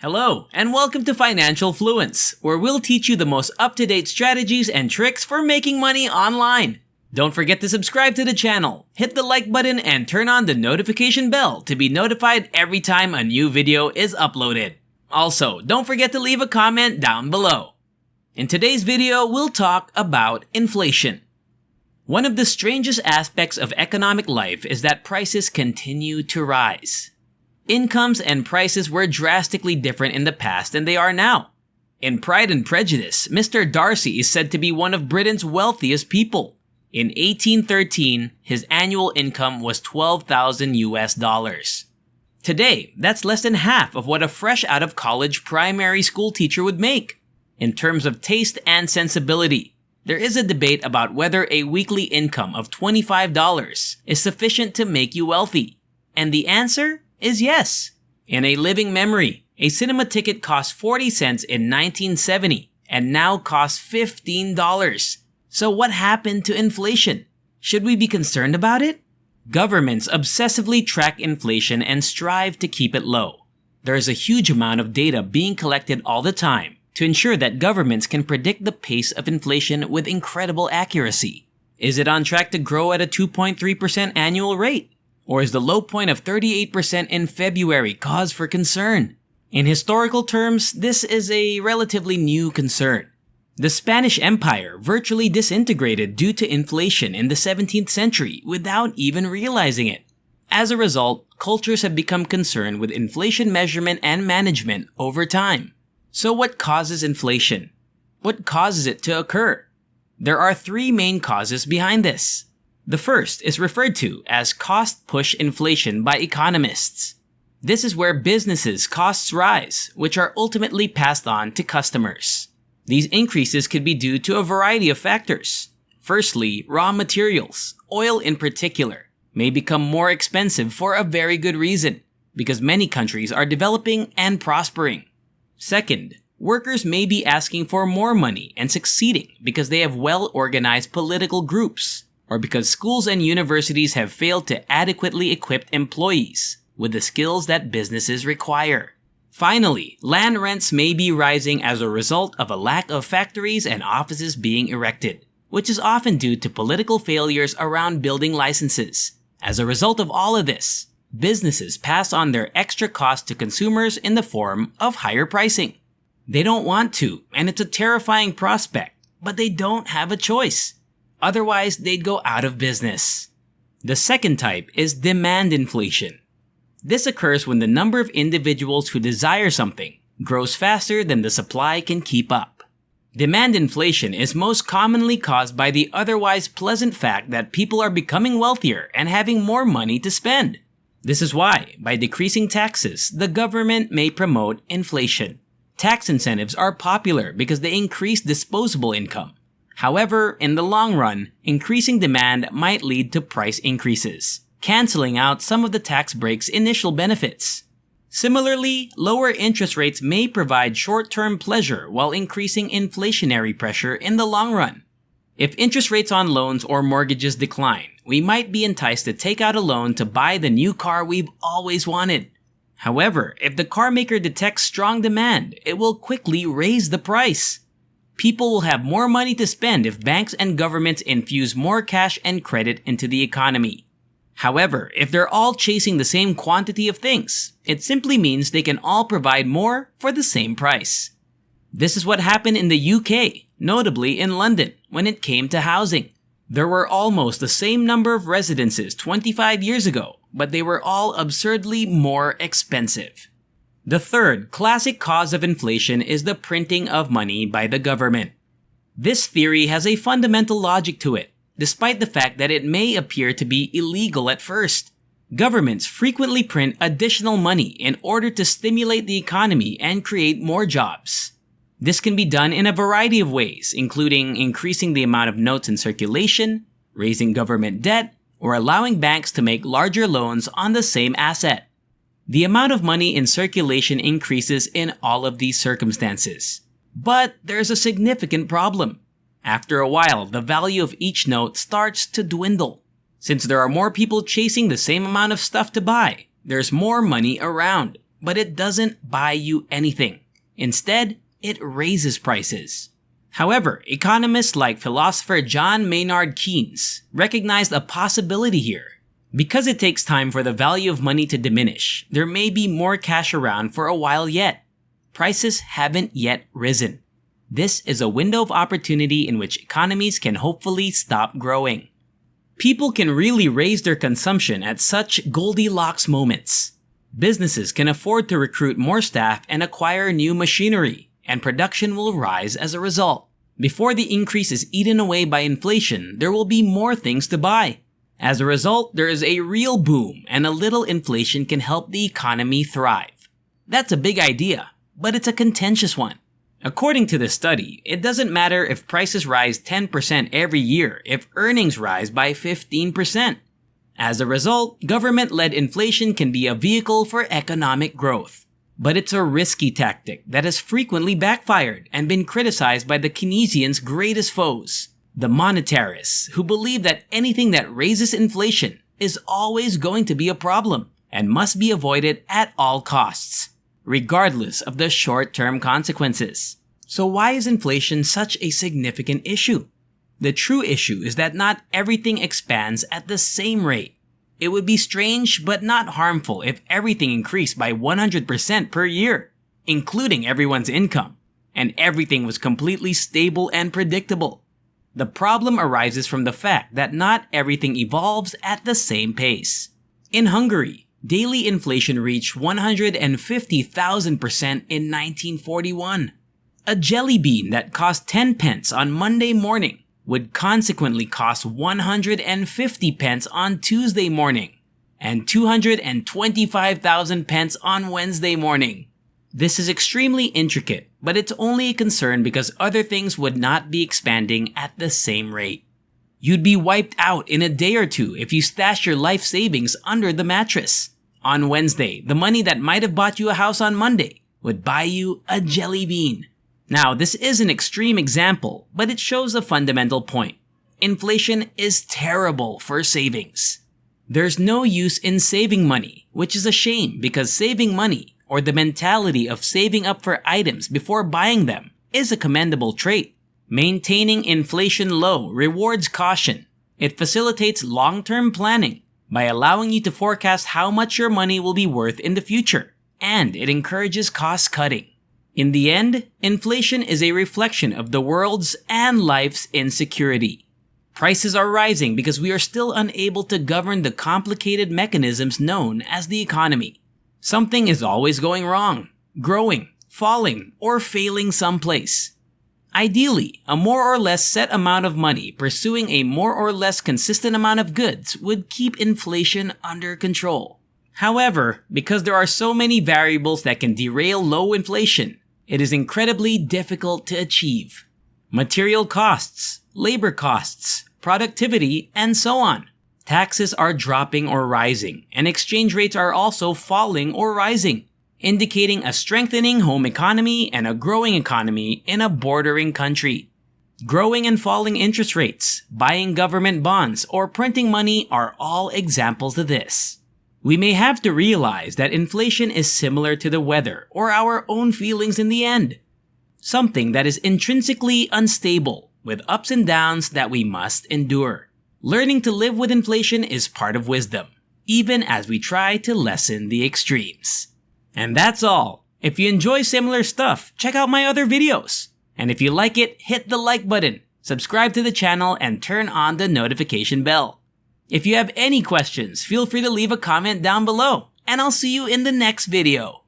Hello, and welcome to Financial Fluence, where we'll teach you the most up-to-date strategies and tricks for making money online. Don't forget to subscribe to the channel, hit the like button, and turn on the notification bell to be notified every time a new video is uploaded. Also, don't forget to leave a comment down below. In today's video, we'll talk about inflation. One of the strangest aspects of economic life is that prices continue to rise. Incomes and prices were drastically different in the past than they are now. In Pride and Prejudice, Mr. Darcy is said to be one of Britain's wealthiest people. In 1813, his annual income was $12,000. Today, that's less than half of what a fresh out of college primary school teacher would make. In terms of taste and sensibility, there is a debate about whether a weekly income of $25 is sufficient to make you wealthy. And the answer is yes. In a living memory, a cinema ticket cost 40 cents in 1970 and now costs $15. So what happened to inflation? Should we be concerned about it? Governments obsessively track inflation and strive to keep it low. There is a huge amount of data being collected all the time to ensure that governments can predict the pace of inflation with incredible accuracy. Is it on track to grow at a 2.3% annual rate? Or is the low point of 38% in February cause for concern? In historical terms, this is a relatively new concern. The Spanish Empire virtually disintegrated due to inflation in the 17th century without even realizing it. As a result, cultures have become concerned with inflation measurement and management over time. So what causes inflation? What causes it to occur? There are three main causes behind this. The first is referred to as cost-push inflation by economists. This is where businesses' costs rise, which are ultimately passed on to customers. These increases could be due to a variety of factors. Firstly, raw materials, oil in particular, may become more expensive for a very good reason, because many countries are developing and prospering. Second, workers may be asking for more money and succeeding because they have well-organized political groups, or because schools and universities have failed to adequately equip employees with the skills that businesses require. Finally, land rents may be rising as a result of a lack of factories and offices being erected, which is often due to political failures around building licenses. As a result of all of this, businesses pass on their extra costs to consumers in the form of higher pricing. They don't want to, and it's a terrifying prospect, but they don't have a choice. Otherwise, they'd go out of business. The second type is demand inflation. This occurs when the number of individuals who desire something grows faster than the supply can keep up. Demand inflation is most commonly caused by the otherwise pleasant fact that people are becoming wealthier and having more money to spend. This is why, by decreasing taxes, the government may promote inflation. Tax incentives are popular because they increase disposable income. However, in the long run, increasing demand might lead to price increases, canceling out some of the tax break's initial benefits. Similarly, lower interest rates may provide short-term pleasure while increasing inflationary pressure in the long run. If interest rates on loans or mortgages decline, we might be enticed to take out a loan to buy the new car we've always wanted. However, if the car maker detects strong demand, it will quickly raise the price. People will have more money to spend if banks and governments infuse more cash and credit into the economy. However, if they're all chasing the same quantity of things, it simply means they can all provide more for the same price. This is what happened in the UK, notably in London, when it came to housing. There were almost the same number of residences 25 years ago, but they were all absurdly more expensive. The third classic cause of inflation is the printing of money by the government. This theory has a fundamental logic to it, despite the fact that it may appear to be illegal at first. Governments frequently print additional money in order to stimulate the economy and create more jobs. This can be done in a variety of ways, including increasing the amount of notes in circulation, raising government debt, or allowing banks to make larger loans on the same asset. The amount of money in circulation increases in all of these circumstances. But there's a significant problem. After a while, the value of each note starts to dwindle. Since there are more people chasing the same amount of stuff to buy, there's more money around. but it doesn't buy you anything. Instead, it raises prices. However, economists like philosopher John Maynard Keynes recognized a possibility here. Because it takes time for the value of money to diminish, there may be more cash around for a while yet. Prices haven't yet risen. This is a window of opportunity in which economies can hopefully stop growing. People can really raise their consumption at such Goldilocks moments. Businesses can afford to recruit more staff and acquire new machinery, and production will rise as a result. Before the increase is eaten away by inflation, there will be more things to buy. As a result, there is a real boom, and a little inflation can help the economy thrive. That's a big idea, but it's a contentious one. According to the study, it doesn't matter if prices rise 10% every year if earnings rise by 15%. As a result, government-led inflation can be a vehicle for economic growth. But it's a risky tactic that has frequently backfired and been criticized by the Keynesians' greatest foes, the monetarists, who believe that anything that raises inflation is always going to be a problem and must be avoided at all costs, regardless of the short-term consequences. So why is inflation such a significant issue? The true issue is that not everything expands at the same rate. It would be strange but not harmful if everything increased by 100% per year, including everyone's income, and everything was completely stable and predictable. The problem arises from the fact that not everything evolves at the same pace. In Hungary, daily inflation reached 150,000% in 1941. A jelly bean that cost 10 pence on Monday morning would consequently cost 150 pence on Tuesday morning, and 225,000 pence on Wednesday morning. This is extremely intricate, but it's only a concern because other things would not be expanding at the same rate. You'd be wiped out in a day or two if you stash your life savings under the mattress. On Wednesday, the money that might have bought you a house on Monday would buy you a jelly bean. Now, this is an extreme example, but it shows a fundamental point. Inflation is terrible for savings. There's no use in saving money, which is a shame because saving money, or the mentality of saving up for items before buying them, is a commendable trait. Maintaining inflation low rewards caution. It facilitates long-term planning by allowing you to forecast how much your money will be worth in the future, and it encourages cost-cutting. In the end, inflation is a reflection of the world's and life's insecurity. Prices are rising because we are still unable to govern the complicated mechanisms known as the economy. Something is always going wrong, growing, falling, or failing someplace. Ideally, a more or less set amount of money pursuing a more or less consistent amount of goods would keep inflation under control. However, because there are so many variables that can derail low inflation, it is incredibly difficult to achieve. Material costs, labor costs, productivity, and so on. Taxes are dropping or rising, and exchange rates are also falling or rising, indicating a strengthening home economy and a growing economy in a bordering country. Growing and falling interest rates, buying government bonds, or printing money are all examples of this. We may have to realize that inflation is similar to the weather or our own feelings in the end. Something that is intrinsically unstable, with ups and downs that we must endure. Learning to live with inflation is part of wisdom, even as we try to lessen the extremes. And that's all. If you enjoy similar stuff, check out my other videos. And if you like it, hit the like button, subscribe to the channel, and turn on the notification bell. If you have any questions, feel free to leave a comment down below, and I'll see you in the next video.